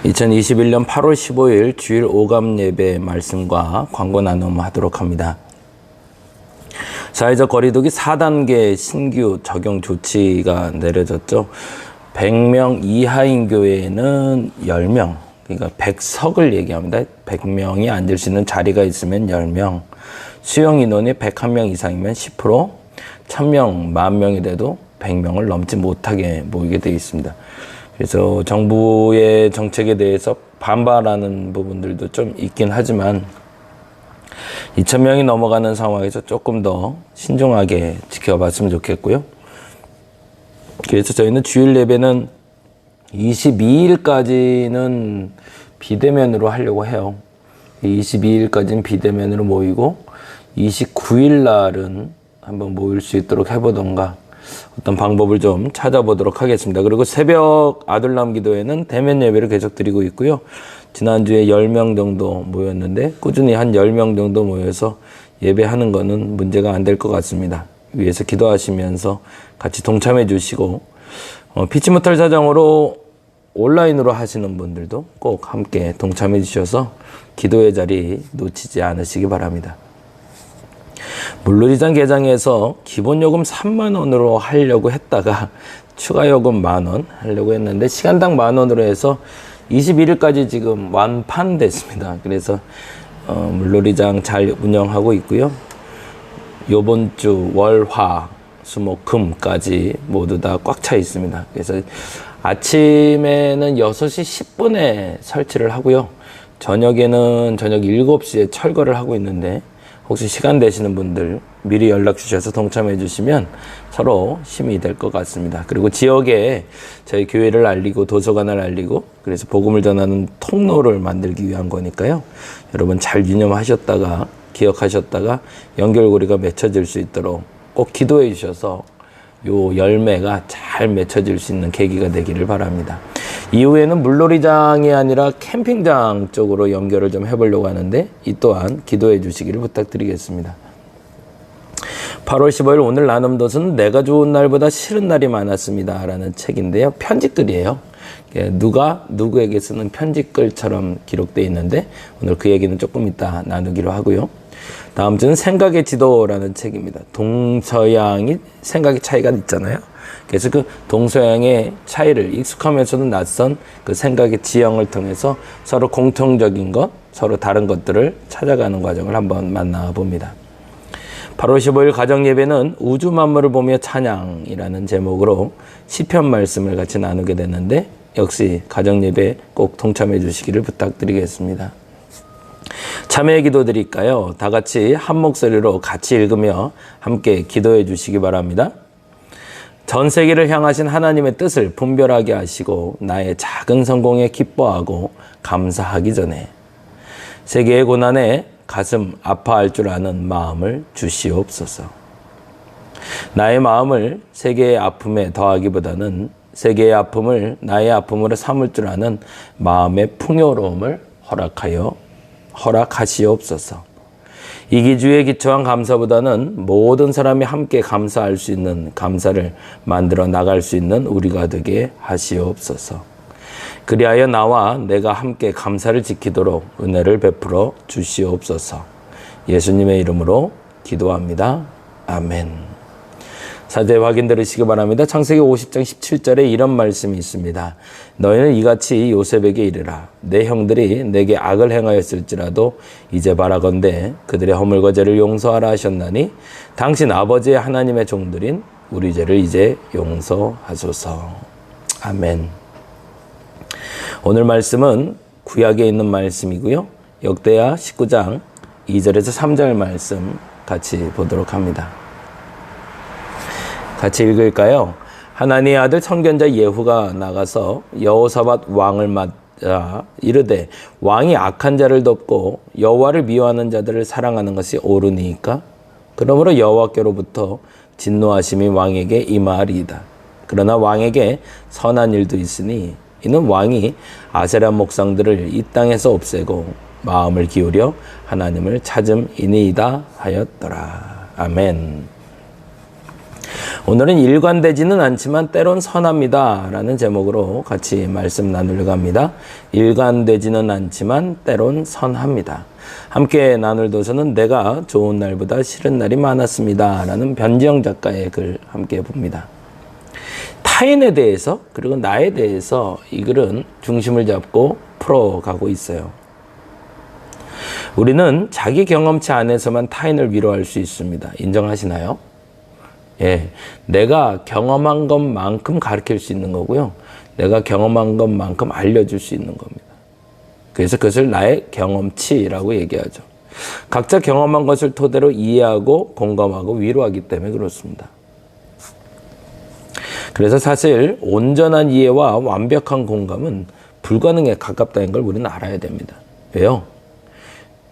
2021년 8월 15일 주일 오감 예배 말씀과 광고 나눔하도록 합니다. 사회적 거리두기 4단계 신규 적용 조치가 내려졌죠. 100명 이하인 교회에는 10명, 그러니까 100석을 얘기합니다. 100명이 앉을 수 있는 자리가 있으면 10명, 수용 인원이 101명 이상이면 10%, 1000명, 10,000명이 돼도 100명을 넘지 못하게 모이게 되어 있습니다. 그래서 정부의 정책에 대해서 반발하는 부분들도 좀 있긴 하지만 2,000명이 넘어가는 상황에서 조금 더 신중하게 지켜봤으면 좋겠고요. 그래서 저희는 주일 예배는 22일까지는 비대면으로 하려고 해요. 22일까지는 비대면으로 모이고 29일 날은 한번 모일 수 있도록 해보던가 어떤 방법을 좀 찾아보도록 하겠습니다. 그리고 새벽 아들람 기도회는 대면 예배를 계속 드리고 있고요. 지난주에 10명 정도 모였는데 꾸준히 한 10명 정도 모여서 예배하는 거는 문제가 안 될 것 같습니다. 위에서 기도하시면서 같이 동참해 주시고 피치 못할 사정으로 온라인으로 하시는 분들도 꼭 함께 동참해 주셔서 기도의 자리 놓치지 않으시기 바랍니다. 물놀이장 개장해서 기본요금 3만 원으로 하려고 했다가 추가 요금 10,000원 하려고 했는데 시간당 10,000원으로 해서 21일까지 지금 완판됐습니다. 그래서 물놀이장 잘 운영하고 있고요. 요번 주 월, 화, 수, 목, 금까지 모두 다 꽉 차 있습니다. 그래서 아침에는 6시 10분에 설치를 하고요. 저녁에는 저녁 7시에 철거를 하고 있는데 혹시 시간 되시는 분들 미리 연락 주셔서 동참해 주시면 서로 힘이 될 것 같습니다. 그리고 지역에 저희 교회를 알리고 도서관을 알리고 그래서 복음을 전하는 통로를 만들기 위한 거니까요. 여러분 잘 유념하셨다가 기억하셨다가 연결고리가 맺혀질 수 있도록 꼭 기도해 주셔서 요 열매가 잘 맺혀질 수 있는 계기가 되기를 바랍니다. 이후에는 물놀이장이 아니라 캠핑장 쪽으로 연결을 좀 해보려고 하는데 이 또한 기도해 주시기를 부탁드리겠습니다. 8월 15일 오늘 나눔 돛은 내가 좋은 날보다 싫은 날이 많았습니다 라는 책인데요. 편지글이에요. 누가 누구에게 쓰는 편지글처럼 기록되어 있는데 오늘 그 얘기는 조금 이따 나누기로 하고요. 다음 주는 생각의 지도라는 책입니다. 동서양이 생각의 차이가 있잖아요. 그래서 그 동서양의 차이를 익숙하면서도 낯선 그 생각의 지형을 통해서 서로 공통적인 것, 서로 다른 것들을 찾아가는 과정을 한번 만나봅니다. 8월 15일 가정예배는 우주 만물을 보며 찬양이라는 제목으로 시편 말씀을 같이 나누게 되는데 역시 가정예배 꼭 동참해 주시기를 부탁드리겠습니다. 참여 기도 드릴까요? 다 같이 한 목소리로 같이 읽으며 함께 기도해 주시기 바랍니다. 전 세계를 향하신 하나님의 뜻을 분별하게 하시고 나의 작은 성공에 기뻐하고 감사하기 전에 세계의 고난에 가슴 아파할 줄 아는 마음을 주시옵소서. 나의 마음을 세계의 아픔에 더하기보다는 세계의 아픔을 나의 아픔으로 삼을 줄 아는 마음의 풍요로움을 허락하시옵소서. 이기주의에 기초한 감사보다는 모든 사람이 함께 감사할 수 있는 감사를 만들어 나갈 수 있는 우리가 되게 하시옵소서. 그리하여 나와 내가 함께 감사를 지키도록 은혜를 베풀어 주시옵소서. 예수님의 이름으로 기도합니다. 아멘. 사제 확인 들으시기 바랍니다. 창세기 50장 17절에 이런 말씀이 있습니다. 너희는 이같이 요셉에게 이르라. 내 형들이 내게 악을 행하였을지라도 이제 바라건대 그들의 허물과 죄를 용서하라 하셨나니 당신 아버지의 하나님의 종들인 우리 죄를 이제 용서하소서. 아멘. 오늘 말씀은 구약에 있는 말씀이고요. 역대하 19장 2절에서 3절 말씀 같이 보도록 합니다. 같이 읽을까요? 하나님의 아들 선견자 예후가 나가서 여호사밧 왕을 맞아 이르되 왕이 악한 자를 덮고 여호와를 미워하는 자들을 사랑하는 것이 옳으니까? 그러므로 여호와께로부터 진노하심이 왕에게 임하리이다. 그러나 왕에게 선한 일도 있으니 이는 왕이 아세라 목상들을 이 땅에서 없애고 마음을 기울여 하나님을 찾음이니이다 하였더라. 아멘. 오늘은 일관되지는 않지만 때론 선합니다 라는 제목으로 같이 말씀 나누려고 합니다. 일관되지는 않지만 때론 선합니다. 함께 나눌 도서는 내가 좋은 날보다 싫은 날이 많았습니다 라는 변지영 작가의 글 함께 봅니다. 타인에 대해서 그리고 나에 대해서 이 글은 중심을 잡고 풀어가고 있어요. 우리는 자기 경험치 안에서만 타인을 위로할 수 있습니다. 인정하시나요? 예, 내가 경험한 것만큼 가르칠 수 있는 거고요. 내가 경험한 것만큼 알려줄 수 있는 겁니다. 그래서 그것을 나의 경험치라고 얘기하죠. 각자 경험한 것을 토대로 이해하고 공감하고 위로하기 때문에 그렇습니다. 그래서 사실 온전한 이해와 완벽한 공감은 불가능에 가깝다는 걸 우리는 알아야 됩니다. 왜요?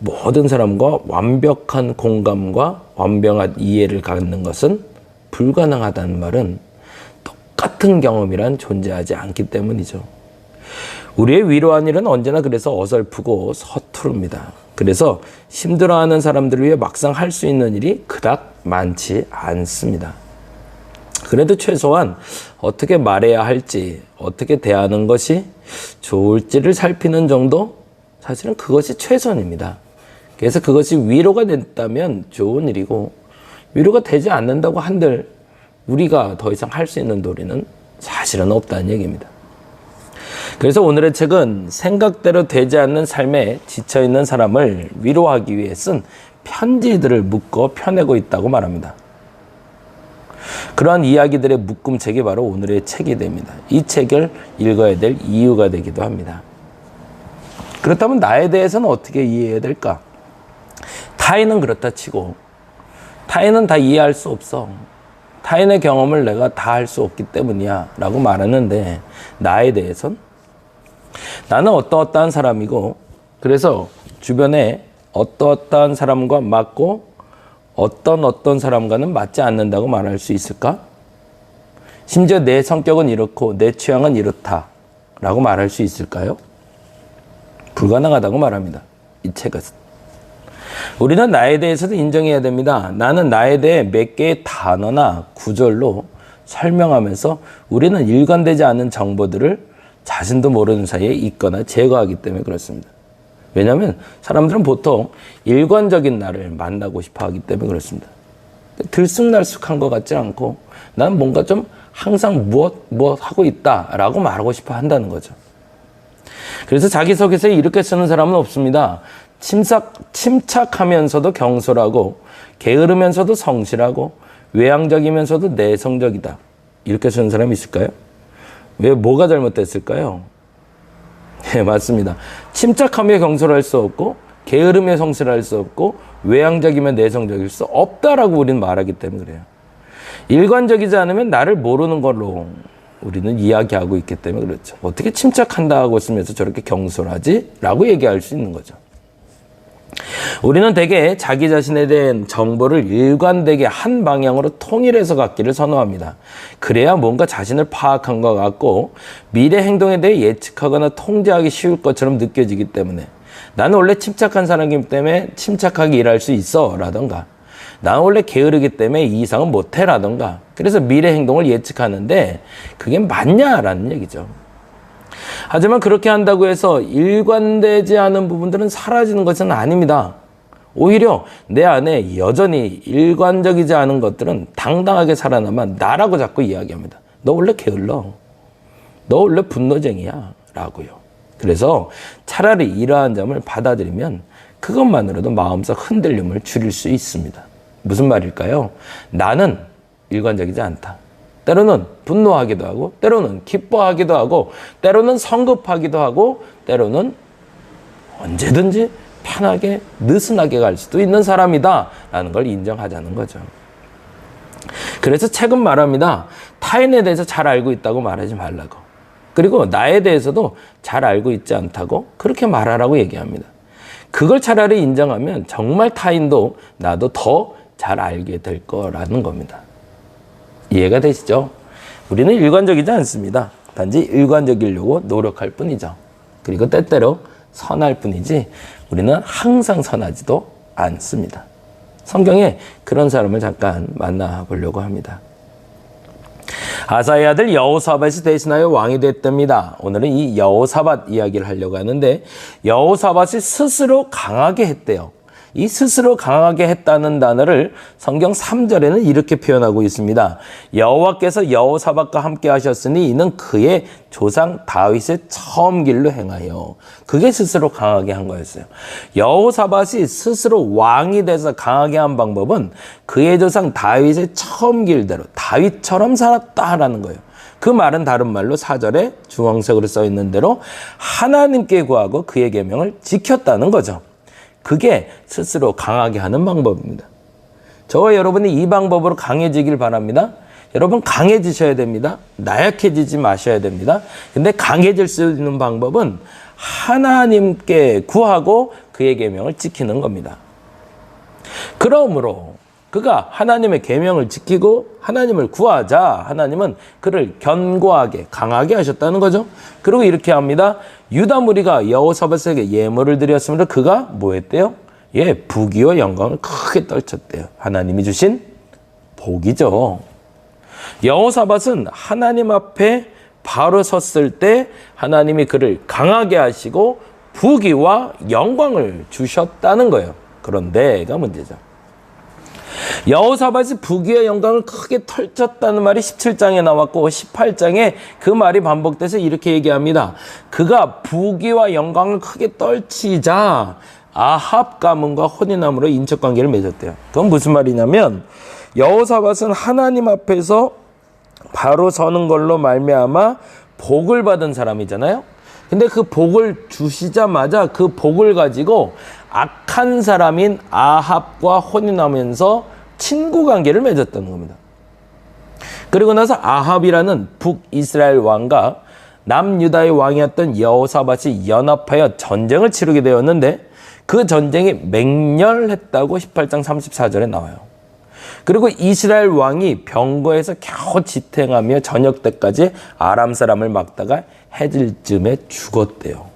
모든 사람과 완벽한 공감과 완벽한 이해를 갖는 것은 불가능하다는 말은 똑같은 경험이란 존재하지 않기 때문이죠. 우리의 위로한 일은 언제나 그래서 어설프고 서투릅니다. 그래서 힘들어하는 사람들을 위해 막상 할 수 있는 일이 그닥 많지 않습니다. 그래도 최소한 어떻게 말해야 할지, 어떻게 대하는 것이 좋을지를 살피는 정도? 사실은 그것이 최선입니다. 그래서 그것이 위로가 됐다면 좋은 일이고, 위로가 되지 않는다고 한들 우리가 더 이상 할 수 있는 도리는 사실은 없다는 얘기입니다. 그래서 오늘의 책은 생각대로 되지 않는 삶에 지쳐있는 사람을 위로하기 위해 쓴 편지들을 묶어 펴내고 있다고 말합니다. 그러한 이야기들의 묶음책이 바로 오늘의 책이 됩니다. 이 책을 읽어야 될 이유가 되기도 합니다. 그렇다면 나에 대해서는 어떻게 이해해야 될까? 타인은 그렇다 치고 타인은 다 이해할 수 없어. 타인의 경험을 내가 다 할 수 없기 때문이야 라고 말하는데 나에 대해서는 나는 어떠어떠한 사람이고 그래서 주변에 어떠어떠한 사람과 맞고 어떤 사람과는 맞지 않는다고 말할 수 있을까? 심지어 내 성격은 이렇고 내 취향은 이렇다 라고 말할 수 있을까요? 불가능하다고 말합니다. 이 책은. 우리는 나에 대해서도 인정해야 됩니다. 나는 나에 대해 몇 개의 단어나 구절로 설명하면서 우리는 일관되지 않은 정보들을 자신도 모르는 사이에 있거나 제거하기 때문에 그렇습니다. 왜냐하면 사람들은 보통 일관적인 나를 만나고 싶어 하기 때문에 그렇습니다. 들쑥날쑥한 것 같지 않고 난 뭔가 좀 항상 무엇 하고 있다라고 말하고 싶어 한다는 거죠. 그래서 자기소개서에 이렇게 쓰는 사람은 없습니다. 침착하면서도 경솔하고 게으르면서도 성실하고 외향적이면서도 내성적이다. 이렇게 쓰는 사람이 있을까요? 왜 뭐가 잘못됐을까요? 네, 맞습니다. 침착하며 경솔할 수 없고 게으르며 성실할 수 없고 외향적이며 내성적일 수 없다라고 우리는 말하기 때문에 그래요. 일관적이지 않으면 나를 모르는 걸로 우리는 이야기하고 있기 때문에 그렇죠. 어떻게 침착한다고 쓰면서 저렇게 경솔하지? 라고 얘기할 수 있는 거죠. 우리는 대개 자기 자신에 대한 정보를 일관되게 한 방향으로 통일해서 갖기를 선호합니다. 그래야 뭔가 자신을 파악한 것 같고 미래 행동에 대해 예측하거나 통제하기 쉬울 것처럼 느껴지기 때문에 나는 원래 침착한 사람이기 때문에 침착하게 일할 수 있어 라던가 나는 원래 게으르기 때문에 이 이상은 못해 라던가 그래서 미래 행동을 예측하는데 그게 맞냐라는 얘기죠. 하지만 그렇게 한다고 해서 일관되지 않은 부분들은 사라지는 것은 아닙니다. 오히려 내 안에 여전히 일관적이지 않은 것들은 당당하게 살아남아 나라고 자꾸 이야기합니다. 너 원래 게을러. 너 원래 분노쟁이야. 라고요. 그래서 차라리 이러한 점을 받아들이면 그것만으로도 마음속 흔들림을 줄일 수 있습니다. 무슨 말일까요? 나는 일관적이지 않다. 때로는 분노하기도 하고 때로는 기뻐하기도 하고 때로는 성급하기도 하고 때로는 언제든지 편하게 느슨하게 갈 수도 있는 사람이다 라는 걸 인정하자는 거죠. 그래서 책은 말합니다. 타인에 대해서 잘 알고 있다고 말하지 말라고. 그리고 나에 대해서도 잘 알고 있지 않다고 그렇게 말하라고 얘기합니다. 그걸 차라리 인정하면 정말 타인도 나도 더 잘 알게 될 거라는 겁니다. 이해가 되시죠? 우리는 일관적이지 않습니다. 단지 일관적이려고 노력할 뿐이죠. 그리고 때때로 선할 뿐이지 우리는 항상 선하지도 않습니다. 성경에 그런 사람을 잠깐 만나보려고 합니다. 아사의 아들 여호사밧이 대신하여 왕이 됐답니다. 오늘은 이 여호사밧 이야기를 하려고 하는데 여호사밧이 스스로 강하게 했대요. 이 스스로 강하게 했다는 단어를 성경 3절에는 이렇게 표현하고 있습니다. 여호와께서 여호사밧과 함께 하셨으니 이는 그의 조상 다윗의 처음 길로 행하여. 그게 스스로 강하게 한 거였어요. 여호사밧이 스스로 왕이 돼서 강하게 한 방법은 그의 조상 다윗의 처음 길대로 다윗처럼 살았다라는 거예요. 그 말은 다른 말로 4절에 주황색으로 써 있는 대로 하나님께 구하고 그의 계명을 지켰다는 거죠. 그게 스스로 강하게 하는 방법입니다. 저와 여러분이 이 방법으로 강해지길 바랍니다. 여러분 강해지셔야 됩니다. 나약해지지 마셔야 됩니다. 근데 강해질 수 있는 방법은 하나님께 구하고 그의 계명을 지키는 겁니다. 그러므로 그가 하나님의 계명을 지키고 하나님을 구하자 하나님은 그를 견고하게 강하게 하셨다는 거죠. 그리고 이렇게 합니다. 유다 무리가 여호사밧에게 예물을 드렸으므로 그가 뭐 했대요? 예, 부귀와 영광을 크게 떨쳤대요. 하나님이 주신 복이죠. 여호사밧은 하나님 앞에 바로 섰을 때 하나님이 그를 강하게 하시고 부귀와 영광을 주셨다는 거예요. 그런데가 문제죠. 여호사밧이 부귀와 영광을 크게 펼쳤다는 말이 17장에 나왔고 18장에 그 말이 반복돼서 이렇게 얘기합니다. 그가 부귀와 영광을 크게 떨치자 아합 가문과 혼인함으로 인척관계를 맺었대요. 그건 무슨 말이냐면 여호사밧은 하나님 앞에서 바로 서는 걸로 말미암아 복을 받은 사람이잖아요. 근데 그 복을 주시자마자 그 복을 가지고 악한 사람인 아합과 혼인하면서 친구 관계를 맺었다는 겁니다. 그리고 나서 아합이라는 북이스라엘 왕과 남유다의 왕이었던 여호사밧이 연합하여 전쟁을 치르게 되었는데 그 전쟁이 맹렬했다고 18장 34절에 나와요. 그리고 이스라엘 왕이 병거에서 겨우 지탱하며 저녁 때까지 아람 사람을 막다가 해질쯤에 죽었대요.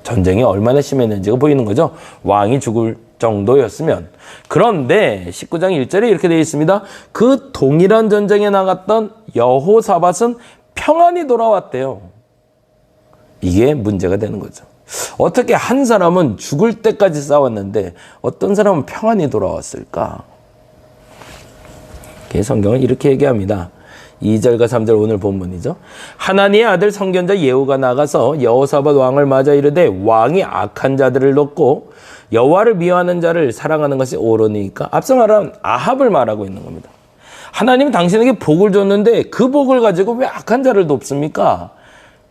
전쟁이 얼마나 심했는지가 보이는 거죠. 왕이 죽을 정도였으면. 그런데 19장 1절에 이렇게 되어 있습니다. 그 동일한 전쟁에 나갔던 여호사밧은 평안히 돌아왔대요. 이게 문제가 되는 거죠. 어떻게 한 사람은 죽을 때까지 싸웠는데 어떤 사람은 평안히 돌아왔을까? 성경은 이렇게 얘기합니다. 2절과 3절 오늘 본문이죠. 하나님의 아들 선견자 예후가 나가서 여호사밧 왕을 맞아 이르되 왕이 악한 자들을 돕고 여호와를 미워하는 자를 사랑하는 것이 옳으니까 앞서 말한 아합을 말하고 있는 겁니다. 하나님은 당신에게 복을 줬는데 그 복을 가지고 왜 악한 자를 돕습니까?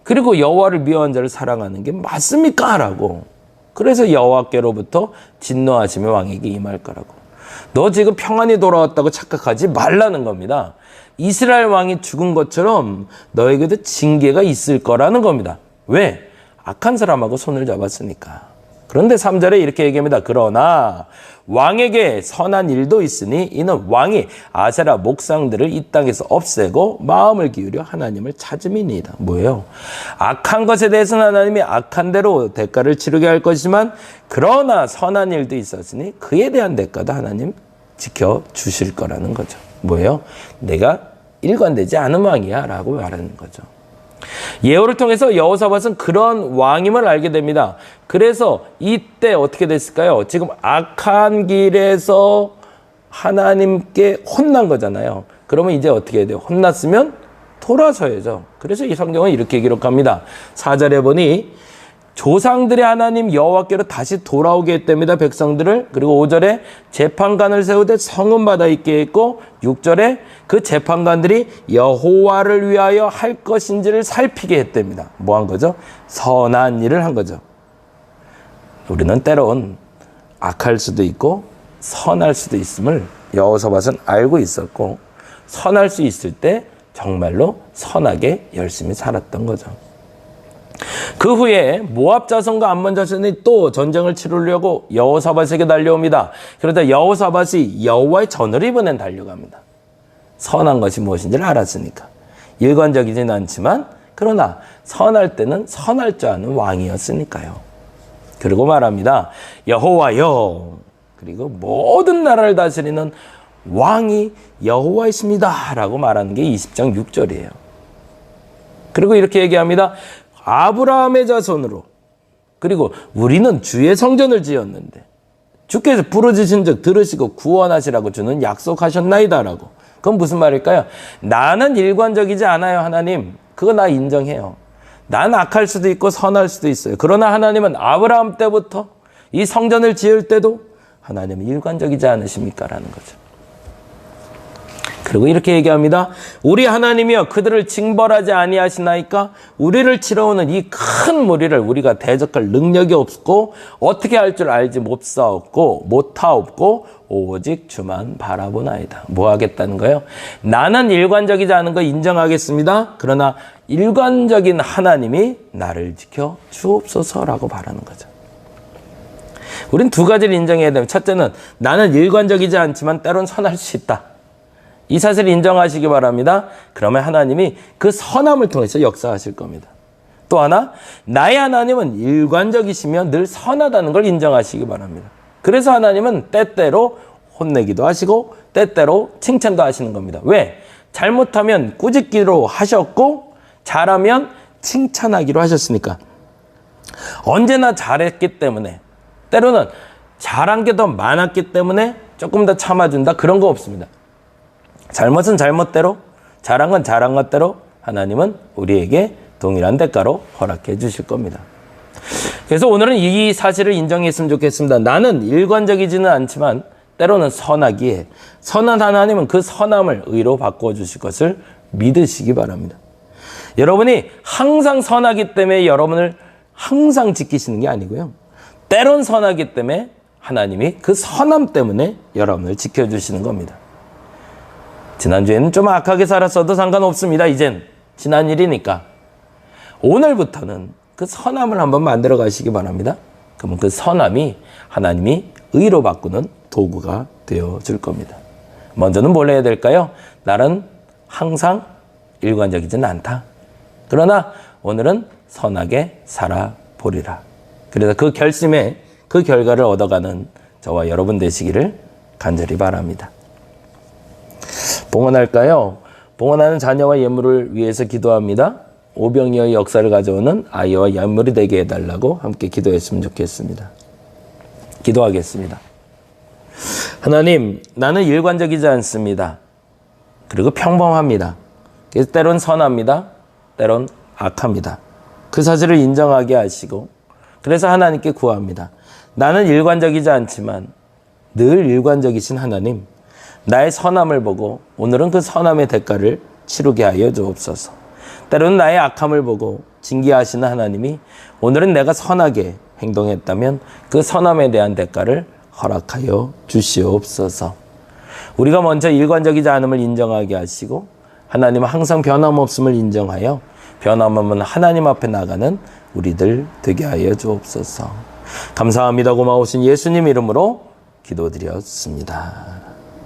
그리고 여호와를 미워하는 자를 사랑하는 게 맞습니까? 라고. 그래서 여호와께로부터 진노하심의 왕에게 임할 거라고. 너 지금 평안히 돌아왔다고 착각하지 말라는 겁니다. 이스라엘 왕이 죽은 것처럼 너에게도 징계가 있을 거라는 겁니다. 왜? 악한 사람하고 손을 잡았으니까. 그런데 3절에 이렇게 얘기합니다. 그러나 왕에게 선한 일도 있으니 이는 왕이 아세라 목상들을 이 땅에서 없애고 마음을 기울여 하나님을 찾음이니이다. 뭐예요? 악한 것에 대해서는 하나님이 악한 대로 대가를 치르게 할 것이지만 그러나 선한 일도 있었으니 그에 대한 대가도 하나님 지켜주실 거라는 거죠. 뭐예요? 내가 일관되지 않은 왕이야 라고 말하는 거죠. 예후를 통해서 여호사밧은 그런 왕임을 알게 됩니다. 그래서 이때 어떻게 됐을까요? 지금 악한 길에서 하나님께 혼난 거잖아요. 그러면 이제 어떻게 해야 돼요? 혼났으면 돌아서야죠. 그래서 이 성경은 이렇게 기록합니다. 4절에 보니 조상들의 하나님 여호와께로 다시 돌아오게 했답니다. 백성들을. 그리고 5절에 재판관을 세우되 성은받아 있게 했고 6절에 그 재판관들이 여호와를 위하여 할 것인지를 살피게 했답니다. 뭐 한 거죠? 선한 일을 한 거죠. 우리는 때론 악할 수도 있고 선할 수도 있음을 여호사밧은 알고 있었고 선할 수 있을 때 정말로 선하게 열심히 살았던 거죠. 그 후에 모압 자손과 암몬 자손이 또 전쟁을 치르려고 여호사밧에게 달려옵니다. 그러다 여호사밧이 여호와의 전을 입은 달려갑니다. 선한 것이 무엇인지를 알았으니까. 일관적이진 않지만 그러나 선할 때는 선할 줄 아는 왕이었으니까요. 그리고 말합니다. 여호와여, 그리고 모든 나라를 다스리는 왕이 여호와이십니다 라고 말하는 게 20장 6절이에요. 그리고 이렇게 얘기합니다. 아브라함의 자손으로, 그리고 우리는 주의 성전을 지었는데 주께서 부르짖은 즉 들으시고 구원하시라고 주는 약속하셨나이다 라고. 그건 무슨 말일까요? 나는 일관적이지 않아요, 하나님. 그거 나 인정해요. 난 악할 수도 있고 선할 수도 있어요. 그러나 하나님은 아브라함 때부터 이 성전을 지을 때도 하나님은 일관적이지 않으십니까? 라는 거죠. 그리고 이렇게 얘기합니다. 우리 하나님이여 그들을 징벌하지 아니하시나이까? 우리를 치러오는 이 큰 무리를 우리가 대적할 능력이 없고 어떻게 할 줄 알지 못하옵고 오직 주만 바라보나이다. 뭐 하겠다는 거예요? 나는 일관적이지 않은 거 인정하겠습니다. 그러나 일관적인 하나님이 나를 지켜 주옵소서라고 바라는 거죠. 우린 두 가지를 인정해야 됩니다. 첫째는 나는 일관적이지 않지만 때론 선할 수 있다. 이 사실을 인정하시기 바랍니다. 그러면 하나님이 그 선함을 통해서 역사하실 겁니다. 또 하나, 나의 하나님은 일관적이시며 늘 선하다는 걸 인정하시기 바랍니다. 그래서 하나님은 때때로 혼내기도 하시고 때때로 칭찬도 하시는 겁니다. 왜? 잘못하면 꾸짖기로 하셨고 잘하면 칭찬하기로 하셨으니까. 언제나 잘했기 때문에, 때로는 잘한 게 더 많았기 때문에 조금 더 참아준다, 그런 거 없습니다. 잘못은 잘못대로, 잘한 건 잘한 것대로 하나님은 우리에게 동일한 대가로 허락해 주실 겁니다. 그래서 오늘은 이 사실을 인정했으면 좋겠습니다. 나는 일관적이지는 않지만 때로는 선하기에 선한 하나님은 그 선함을 의로 바꿔주실 것을 믿으시기 바랍니다. 여러분이 항상 선하기 때문에 여러분을 항상 지키시는 게 아니고요. 때론 선하기 때문에 하나님이 그 선함 때문에 여러분을 지켜주시는 겁니다. 지난주에는 좀 악하게 살았어도 상관없습니다. 이젠 지난 일이니까. 오늘부터는 그 선함을 한번 만들어 가시기 바랍니다. 그러면 그 선함이 하나님이 의로 바꾸는 도구가 되어줄 겁니다. 먼저는 뭘 해야 될까요? 나는 항상 일관적이지는 않다. 그러나 오늘은 선하게 살아보리라. 그래서 그 결심에 그 결과를 얻어가는 저와 여러분 되시기를 간절히 바랍니다. 봉헌할까요? 봉헌하는 자녀와 예물을 위해서 기도합니다. 오병이어의 역사를 가져오는 아이와 예물이 되게 해달라고 함께 기도했으면 좋겠습니다. 기도하겠습니다. 하나님, 나는 일관적이지 않습니다. 그리고 평범합니다. 그래서 때론 선합니다. 때론 악합니다. 그 사실을 인정하게 하시고 그래서 하나님께 구합니다. 나는 일관적이지 않지만 늘 일관적이신 하나님, 나의 선함을 보고 오늘은 그 선함의 대가를 치르게 하여 주옵소서. 때로는 나의 악함을 보고 징계하시는 하나님이 오늘은 내가 선하게 행동했다면 그 선함에 대한 대가를 허락하여 주시옵소서. 우리가 먼저 일관적이지 않음을 인정하게 하시고 하나님은 항상 변함없음을 인정하여 변함없는 하나님 앞에 나가는 우리들 되게 하여 주옵소서. 감사합니다. 고마우신 예수님 이름으로 기도드렸습니다.